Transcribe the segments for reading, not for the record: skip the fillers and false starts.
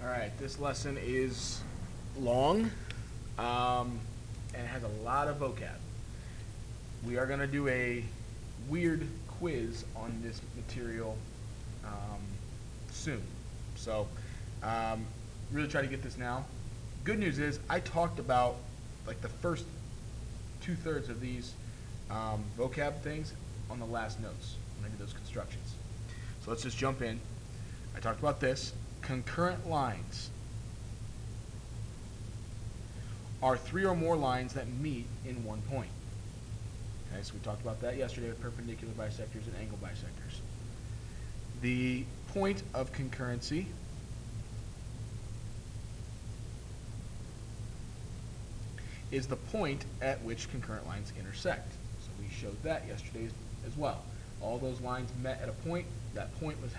Alright, this lesson is long and has a lot of vocab. We are going to do a weird quiz on this material soon. So, really try to get this now. Good news is I talked about like the first 2/3 of these vocab things on the last notes when I did those constructions. So let's just jump in. I talked about this. Concurrent lines are 3 or more lines that meet in one point. Okay, so we talked about that yesterday with perpendicular bisectors and angle bisectors. The point of concurrency is the point at which concurrent lines intersect. So we showed that yesterday as well. All those lines met at a point. That point was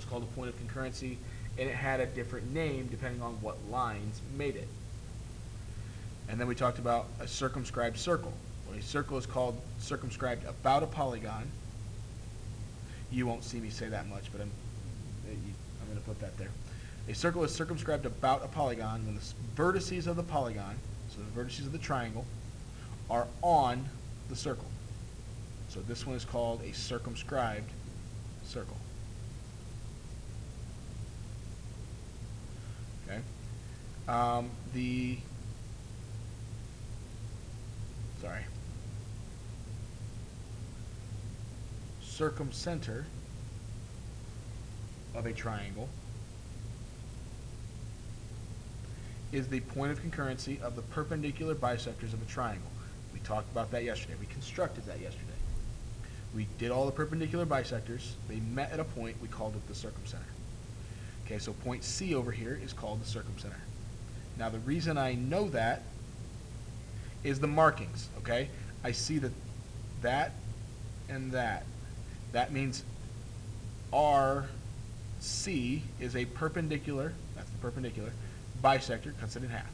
called a point of concurrency, and it had a different name depending on what lines made it. And then we talked about a circumscribed circle. When a circle is called circumscribed about a polygon, you won't see me say that much, but I'm going to put that there. A circle is circumscribed about a polygon when the vertices of the polygon, so the vertices of the triangle, are on the circle. So this one is called a circumscribed circle. Okay. Circumcenter of a triangle is the point of concurrency of the perpendicular bisectors of a triangle. We talked about that yesterday. We constructed that yesterday. We did all the perpendicular bisectors. They met at a point. We called it the circumcenter. Okay, so point C over here is called the circumcenter. Now the reason I know that is the markings, okay? I see that and that. That means RC is a perpendicular, that's the perpendicular, bisector, cuts it in half.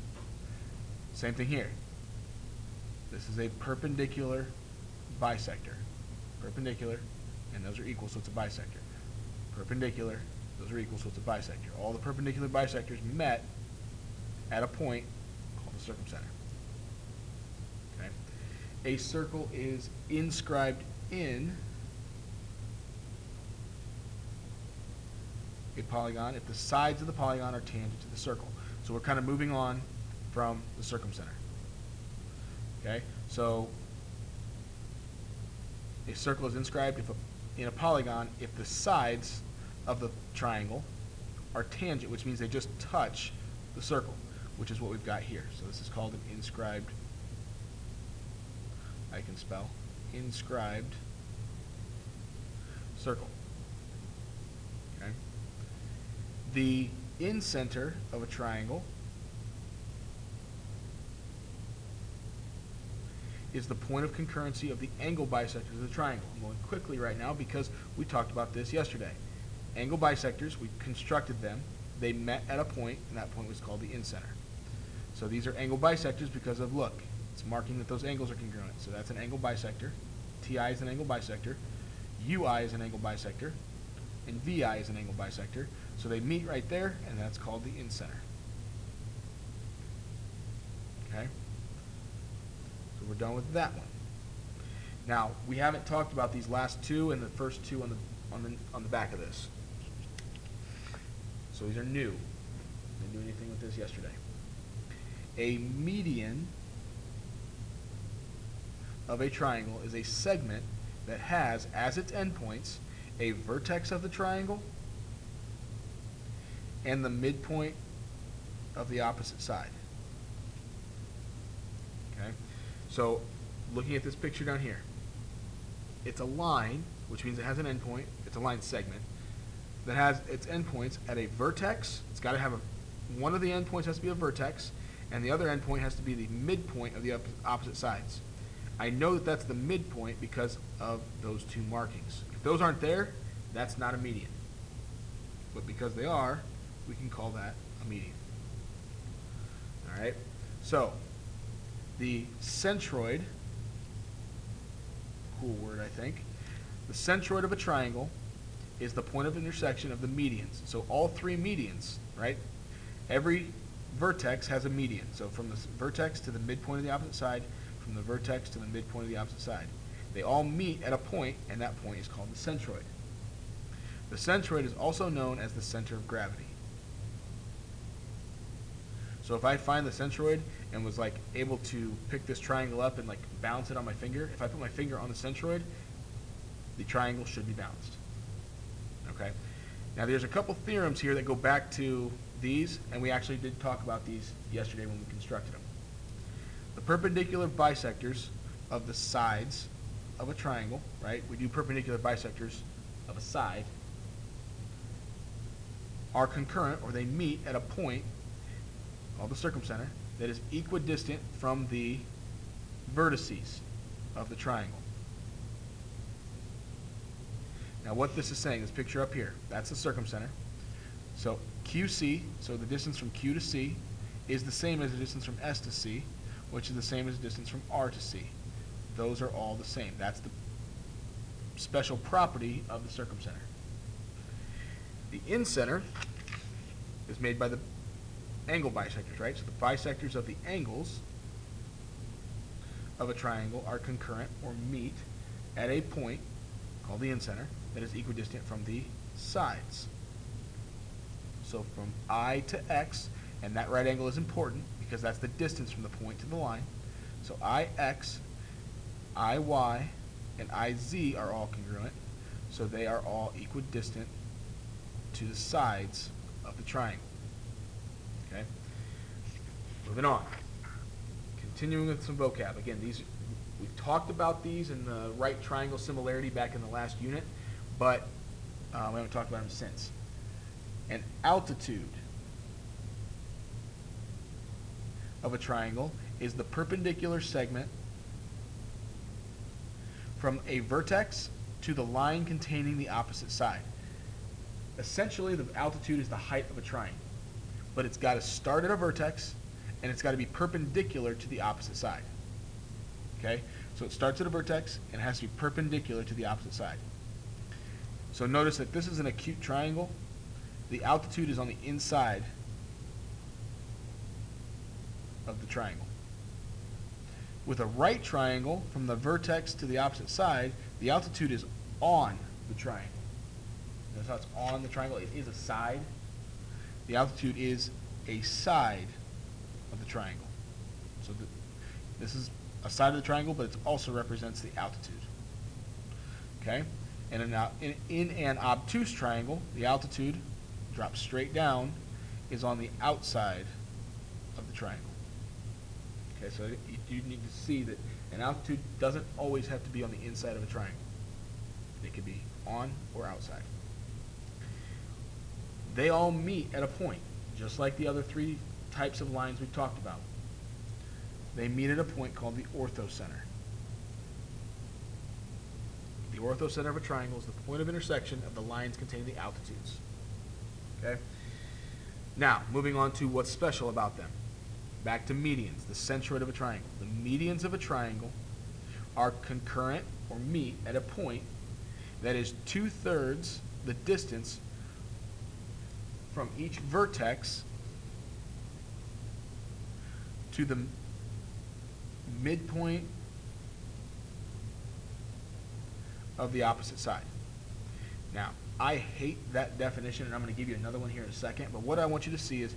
Same thing here. This is a perpendicular bisector. Perpendicular, and those are equal, so it's a bisector. Perpendicular, those are equal, so it's a bisector. All the perpendicular bisectors met at a point called the circumcenter. Okay? A circle is inscribed in a polygon if the sides of the polygon are tangent to the circle. So we're kind of moving on from the circumcenter. Okay? So a circle is inscribed in a polygon if the sides of the triangle are tangent, which means they just touch the circle, which is what we've got here. So this is called an inscribed, I can spell, inscribed circle. Okay? The incenter of a triangle is the point of concurrency of the angle bisectors of the triangle. I'm going quickly right now because we talked about this yesterday. Angle bisectors, we constructed them. They met at a point, and that point was called the incenter. So these are angle bisectors because of, look, it's marking that those angles are congruent. So that's an angle bisector. TI is an angle bisector. UI is an angle bisector. And VI is an angle bisector. So they meet right there, and that's called the incenter. Okay? So we're done with that one. Now, we haven't talked about these last two and the first two on the back of this. So these are new. Didn't do anything with this yesterday. A median of a triangle is a segment that has as its endpoints a vertex of the triangle and the midpoint of the opposite side. Okay? So looking at this picture down here, it's a line, which means it has an endpoint. It's a line segment that has its endpoints at a vertex. It's got to have one of the endpoints has to be a vertex, and the other endpoint has to be the midpoint of the opposite sides. I know that that's the midpoint because of those two markings. If those aren't there, that's not a median. But because they are, we can call that a median. All right? So, the centroid, cool word I think, the centroid of a triangle is the point of intersection of the medians. So all three medians, right? Every vertex has a median. So from the vertex to the midpoint of the opposite side, from the vertex to the midpoint of the opposite side. They all meet at a point, and that point is called the centroid. The centroid is also known as the center of gravity. So if I find the centroid and was like able to pick this triangle up and like bounce it on my finger, if I put my finger on the centroid, the triangle should be balanced. Okay? Now there's a couple theorems here that go back to these, and we actually did talk about these yesterday when we constructed them. The perpendicular bisectors of the sides of a triangle, right? We do perpendicular bisectors of a side, are concurrent, or they meet at a point called the circumcenter that is equidistant from the vertices of the triangle. Now what this is saying, this picture up here, that's the circumcenter. So QC, so the distance from Q to C, is the same as the distance from S to C, which is the same as the distance from R to C. Those are all the same. That's the special property of the circumcenter. The incenter is made by the angle bisectors, right? So the bisectors of the angles of a triangle are concurrent or meet at a point called the incenter that is equidistant from the sides. So from I to X, and that right angle is important because that's the distance from the point to the line. So IX, IY, and IZ are all congruent, so they are all equidistant to the sides of the triangle. Okay? Moving on. Continuing with some vocab. Again, these we talked about these in the right triangle similarity back in the last unit, but we haven't talked about them since. An altitude of a triangle is the perpendicular segment from a vertex to the line containing the opposite side. Essentially, the altitude is the height of a triangle, but it's got to start at a vertex, and it's got to be perpendicular to the opposite side. Okay? So it starts at a vertex, and it has to be perpendicular to the opposite side. So notice that this is an acute triangle. The altitude is on the inside of the triangle. With a right triangle, from the vertex to the opposite side, the altitude is on the triangle. Notice how it's on the triangle. It is a side. The altitude is a side of the triangle. So this is a side of the triangle, but it also represents the altitude. Okay? And in an obtuse triangle, the altitude drops straight down, is on the outside of the triangle. Okay, so you need to see that an altitude doesn't always have to be on the inside of a triangle. It could be on or outside. They all meet at a point, just like the other three types of lines we've talked about. They meet at a point called the orthocenter. The orthocenter of a triangle is the point of intersection of the lines containing the altitudes. Okay? Now, moving on to what's special about them. Back to medians, the centroid of a triangle. The medians of a triangle are concurrent or meet at a point that is 2/3 the distance from each vertex to the midpoint of the opposite side. Now, I hate that definition, and I'm going to give you another one here in a second, but what I want you to see is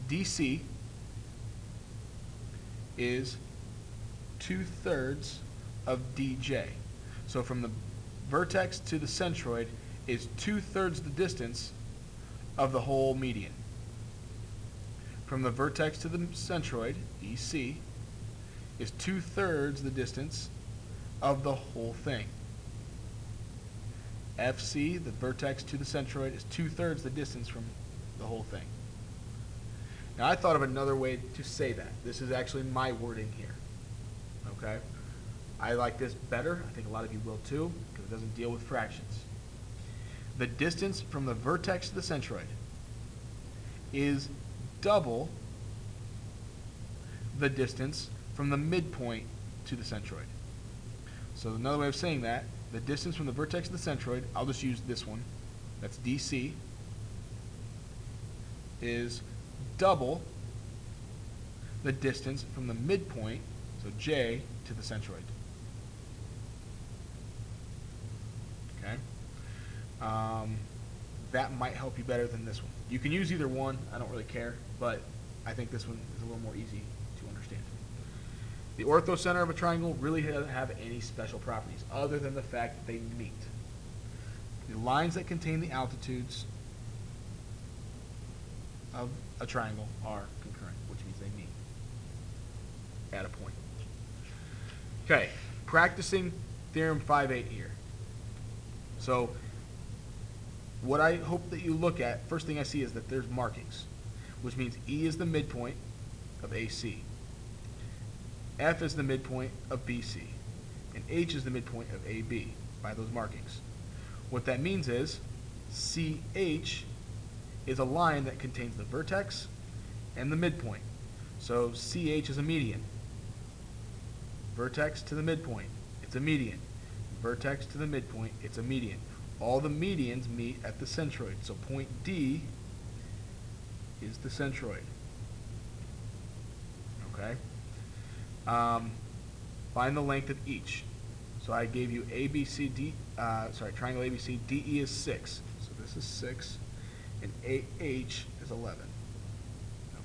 DC is 2/3 of DJ. So from the vertex to the centroid is 2/3 the distance of the whole median. From the vertex to the centroid, EC, is 2/3 the distance of the whole thing. FC, the vertex to the centroid, is 2/3 the distance from the whole thing. Now, I thought of another way to say that. This is actually my wording here. Okay? I like this better. I think a lot of you will too, because it doesn't deal with fractions. The distance from the vertex to the centroid is double the distance from the midpoint to the centroid. So another way of saying that, the distance from the vertex to the centroid, I'll just use this one, that's DC, is double the distance from the midpoint, so J, to the centroid. Okay? That might help you better than this one. You can use either one, I don't really care, but I think this one is a little more easy to understand. The orthocenter of a triangle really doesn't have any special properties other than the fact that they meet. The lines that contain the altitudes of a triangle are concurrent, which means they meet at a point. Okay, practicing theorem 5.8 here. So what I hope that you look at, first thing I see is that there's markings, which means E is the midpoint of AC. F is the midpoint of BC. And H is the midpoint of AB by those markings. What that means is CH is a line that contains the vertex and the midpoint. So CH is a median. Vertex to the midpoint, it's a median. Vertex to the midpoint, it's a median. All the medians meet at the centroid. So point D is the centroid. Okay? Find the length of each. So I gave you triangle ABC, DE is 6. So this is 6, and AH is 11.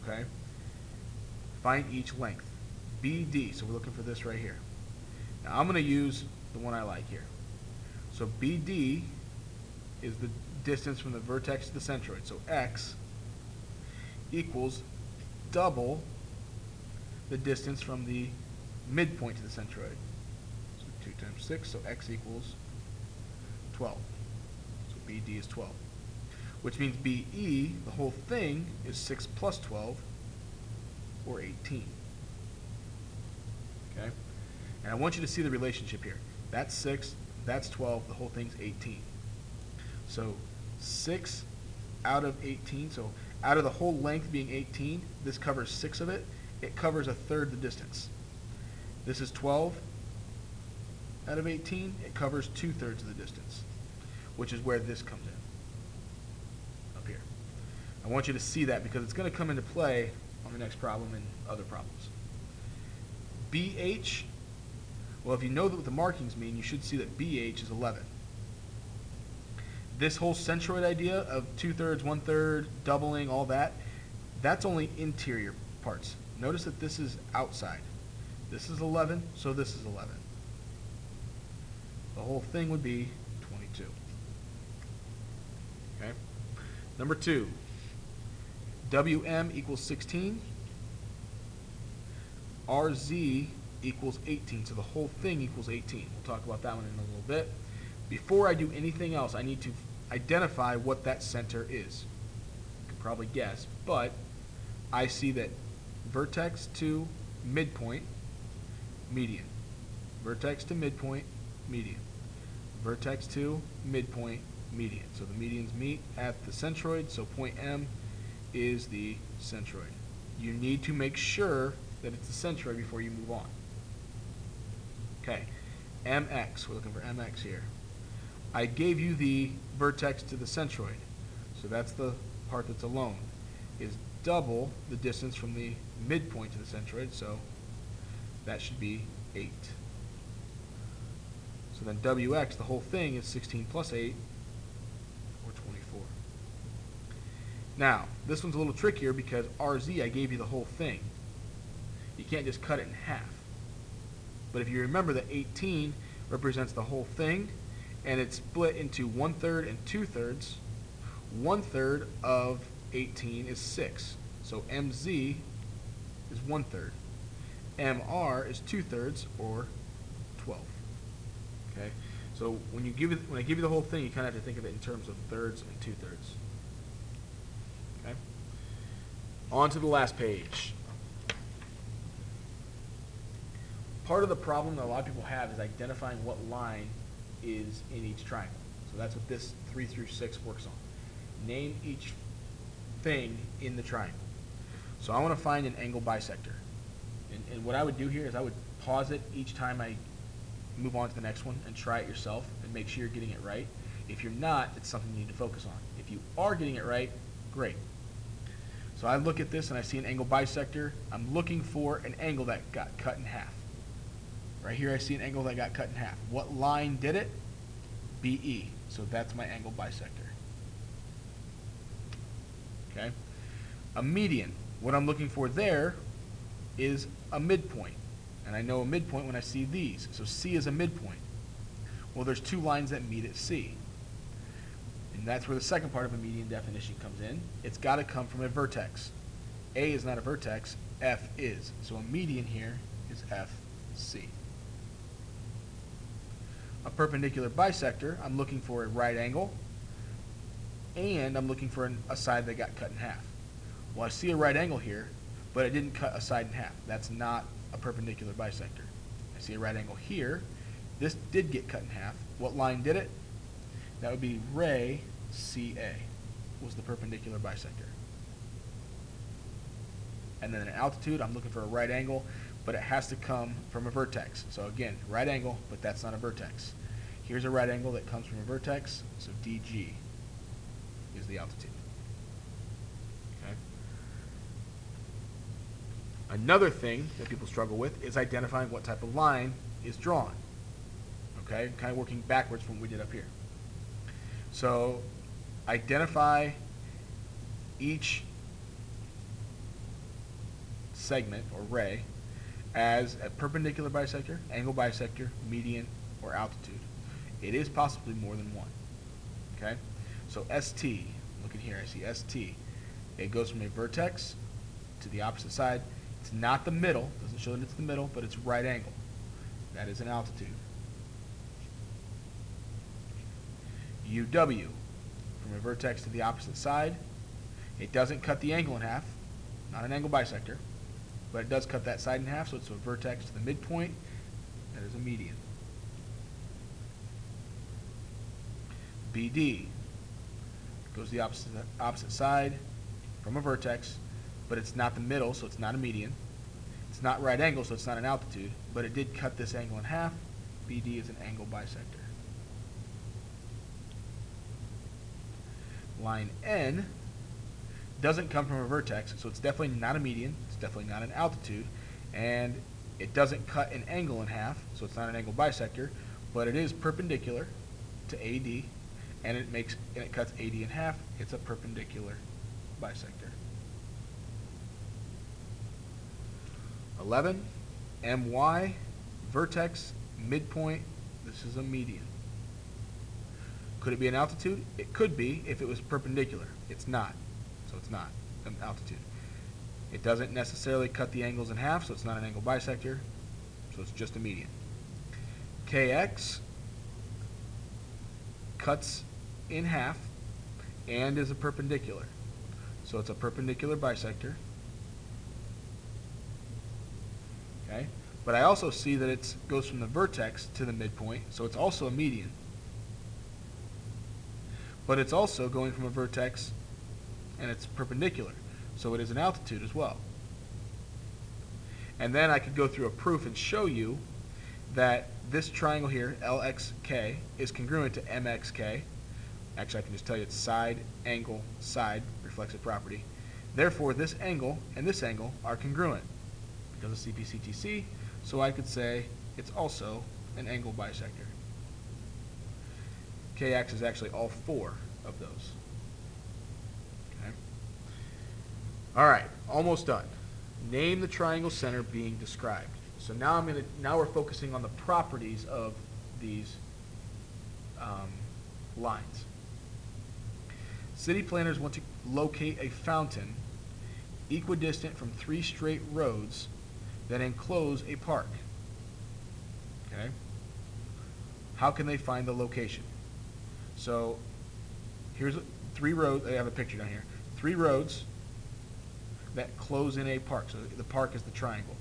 Okay? Find each length. BD, so we're looking for this right here. Now I'm going to use the one I like here. So BD is the distance from the vertex to the centroid. So X equals double the distance from the midpoint to the centroid. So 2 times 6, so X equals 12. So BD is 12. Which means BE, the whole thing, is 6 plus 12, or 18. Okay? And I want you to see the relationship here. That's 6, that's 12, the whole thing's 18. So 6 out of 18, so out of the whole length being 18, this covers 6 of it. It covers a third the distance. This is 12 out of 18. It covers 2/3 of the distance, which is where this comes in, up here. I want you to see that because it's going to come into play on the next problem and other problems. BH, well, if you know what the markings mean, you should see that BH is 11. This whole centroid idea of 2/3, 1/3, doubling, all that, that's only interior parts. Notice that this is outside. This is 11, so this is 11. The whole thing would be 22. Okay? Number 2, WM equals 16. RZ equals 18, so the whole thing equals 18. We'll talk about that one in a little bit. Before I do anything else, I need to identify what that center is. You can probably guess, but I see that vertex to midpoint, median. Vertex to midpoint, median. Vertex to midpoint, median. So the medians meet at the centroid, so point M is the centroid. You need to make sure that it's the centroid before you move on. Okay, MX, we're looking for MX here. I gave you the vertex to the centroid, so that's the part that's alone, is double the distance from the midpoint to the centroid, so that should be 8. So then WX, the whole thing, is 16 plus 8, or 24. Now, this one's a little trickier because RZ, I gave you the whole thing. You can't just cut it in half. But if you remember that 18 represents the whole thing, and it's split into 1/3 and 2/3, 1/3 of 18 is 6. So MZ is 1/3. MR is 2/3, or 12. Okay? So when I give you the whole thing, you kind of have to think of it in terms of thirds and 2/3. Okay? On to the last page. Part of the problem that a lot of people have is identifying what line is in each triangle. So that's what this 3 through 6 works on. Name each thing in the triangle. So I want to find an angle bisector. And what I would do here is I would pause it each time I move on to the next one and try it yourself and make sure you're getting it right. If you're not, it's something you need to focus on. If you are getting it right, great. So I look at this and I see an angle bisector. I'm looking for an angle that got cut in half. Right here I see an angle that got cut in half. What line did it? BE. So that's my angle bisector. Okay? A median. What I'm looking for there is a midpoint. And I know a midpoint when I see these. So C is a midpoint. Well, there's two lines that meet at C. And that's where the second part of a median definition comes in. It's got to come from a vertex. A is not a vertex, F is. So a median here is FC. A perpendicular bisector, I'm looking for a right angle, and I'm looking for a side that got cut in half. Well, I see a right angle here, but it didn't cut a side in half. That's not a perpendicular bisector. I see a right angle here. This did get cut in half. What line did it? That would be ray CA was the perpendicular bisector. And then an altitude, I'm looking for a right angle, but it has to come from a vertex. So again, right angle, but that's not a vertex. Here's a right angle that comes from a vertex, so DG is the altitude. Okay. Another thing that people struggle with is identifying what type of line is drawn. Okay, kind of working backwards from what we did up here. So identify each segment or ray as a perpendicular bisector, angle bisector, median, or altitude. It is possibly more than one. Okay? So ST, look at here, I see ST. It goes from a vertex to the opposite side. It's not the middle, doesn't show that it's the middle, but it's right angle. That is an altitude. UW, from a vertex to the opposite side. It doesn't cut the angle in half, not an angle bisector, but it does cut that side in half, so it's a vertex to the midpoint. That is a median. BD goes the opposite side from a vertex, but it's not the middle, so it's not a median. It's not right angle, so it's not an altitude, but it did cut this angle in half. BD is an angle bisector. Line N doesn't come from a vertex, so it's definitely not a median, it's definitely not an altitude, and it doesn't cut an angle in half, so it's not an angle bisector, but it is perpendicular to AD, and it cuts AD in half. It's a perpendicular bisector. 11, MY, vertex, midpoint. This is a median. Could it be an altitude? It could be if it was perpendicular. It's not, so it's not an altitude. It doesn't necessarily cut the angles in half, so it's not an angle bisector, so it's just a median. KX cuts in half and is a perpendicular, so it's a perpendicular bisector. Okay, but I also see that it goes from the vertex to the midpoint, so it's also a median. But it's also going from a vertex and it's perpendicular, so it is an altitude as well. And then I could go through a proof and show you that this triangle here, LXK, is congruent to MXK. Actually, I can just tell you it's side, angle, side, reflexive property. Therefore, this angle and this angle are congruent because of CP/CTC, so I could say it's also an angle bisector. KX is actually all four of those. Okay. All right, almost done. Name the triangle center being described. So now we're focusing on the properties of these lines. City planners want to locate a fountain equidistant from 3 straight roads that enclose a park. Okay. How can they find the location? So here's 3 roads. I have a picture down here. 3 roads that close in a park. So the park is the triangle.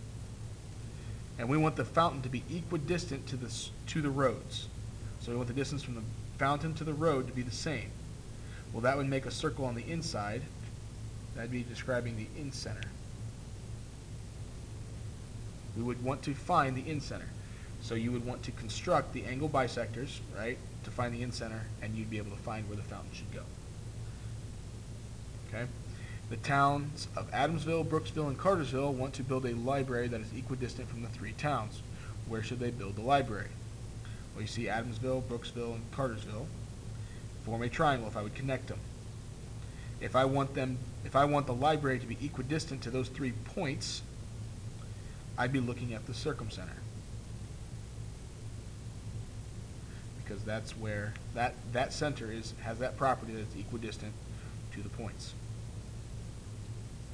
And we want the fountain to be equidistant to the roads. So we want the distance from the fountain to the road to be the same. Well, that would make a circle on the inside. That'd be describing the in-center. We would want to find the in-center. So you would want to construct the angle bisectors, right, to find the in-center, and you'd be able to find where the fountain should go. Okay? The towns of Adamsville, Brooksville, and Cartersville want to build a library that is equidistant from the three towns. Where should they build the library? Well, you see Adamsville, Brooksville, and Cartersville form a triangle if I would connect them. If I want the library to be equidistant to those 3 points, I'd be looking at the circumcenter. Because that's where that center has that property that's equidistant to the points.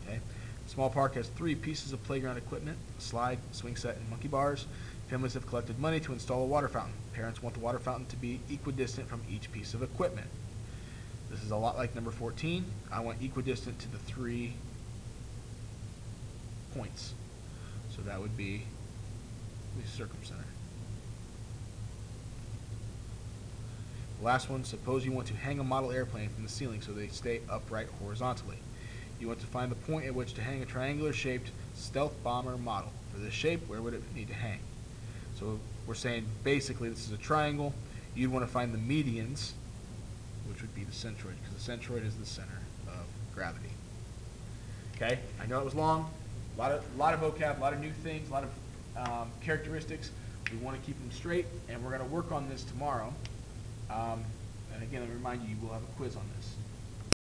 Okay? Small park has 3 pieces of playground equipment: a slide, swing set, and monkey bars. Families have collected money to install a water fountain. Parents want the water fountain to be equidistant from each piece of equipment. This is a lot like number 14. I want equidistant to the 3 points. So that would be the circumcenter. Last one, suppose you want to hang a model airplane from the ceiling so they stay upright horizontally. You want to find the point at which to hang a triangular shaped stealth bomber model. For this shape, where would it need to hang? So we're saying basically this is a triangle. You'd want to find the medians, which would be the centroid, because the centroid is the center of gravity. Okay, I know it was long, a lot of vocab, a lot of new things, a lot of characteristics. We want to keep them straight, and we're going to work on this tomorrow. And again, let me remind you, you will have a quiz on this.